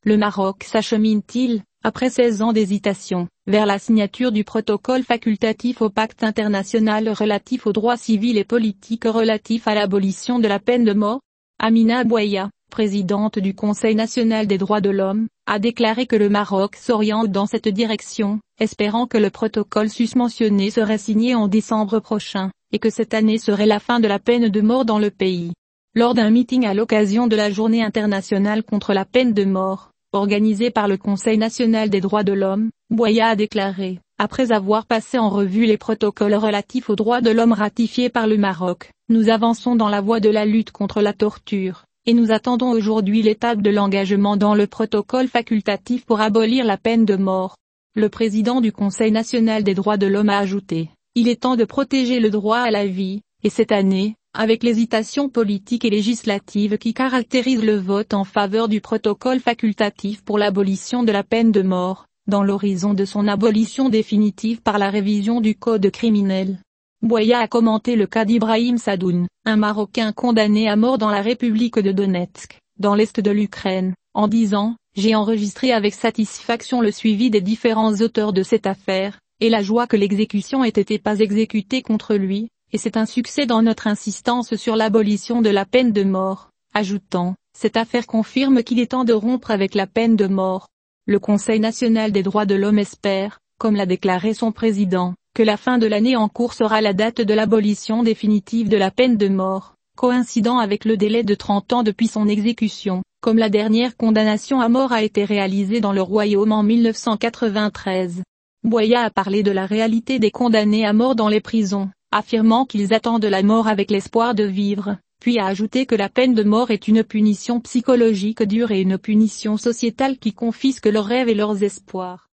Le Maroc s'achemine-t-il, après 16 ans d'hésitation, vers la signature du protocole facultatif au pacte international relatif aux droits civils et politiques relatif à l'abolition de la peine de mort? Amina Bouaya, présidente du Conseil national des droits de l'homme, a déclaré que le Maroc s'oriente dans cette direction, espérant que le protocole susmentionné serait signé en décembre prochain, et que cette année serait la fin de la peine de mort dans le pays. Lors d'un meeting à l'occasion de la Journée internationale contre la peine de mort, organisée par le Conseil national des droits de l'homme, Bouaya a déclaré, après avoir passé en revue les protocoles relatifs aux droits de l'homme ratifiés par le Maroc, nous avançons dans la voie de la lutte contre la torture, et nous attendons aujourd'hui l'étape de l'engagement dans le protocole facultatif pour abolir la peine de mort. Le président du Conseil national des droits de l'homme a ajouté, il est temps de protéger le droit à la vie, et cette année, avec l'hésitation politique et législative qui caractérise le vote en faveur du protocole facultatif pour l'abolition de la peine de mort, dans l'horizon de son abolition définitive par la révision du code criminel. Bouaya a commenté le cas d'Ibrahim Sadoun, un Marocain condamné à mort dans la République de Donetsk, dans l'est de l'Ukraine, en disant « J'ai enregistré avec satisfaction le suivi des différents auteurs de cette affaire, et la joie que l'exécution ait été pas exécutée contre lui. Et c'est un succès dans notre insistance sur l'abolition de la peine de mort », ajoutant, « Cette affaire confirme qu'il est temps de rompre avec la peine de mort. » Le Conseil national des droits de l'homme espère, comme l'a déclaré son président, que la fin de l'année en cours sera la date de l'abolition définitive de la peine de mort, coïncidant avec le délai de 30 ans depuis son exécution, comme la dernière condamnation à mort a été réalisée dans le Royaume en 1993. Bouaya a parlé de la réalité des condamnés à mort dans les prisons, affirmant qu'ils attendent la mort avec l'espoir de vivre, puis a ajouté que la peine de mort est une punition psychologique dure et une punition sociétale qui confisque leurs rêves et leurs espoirs.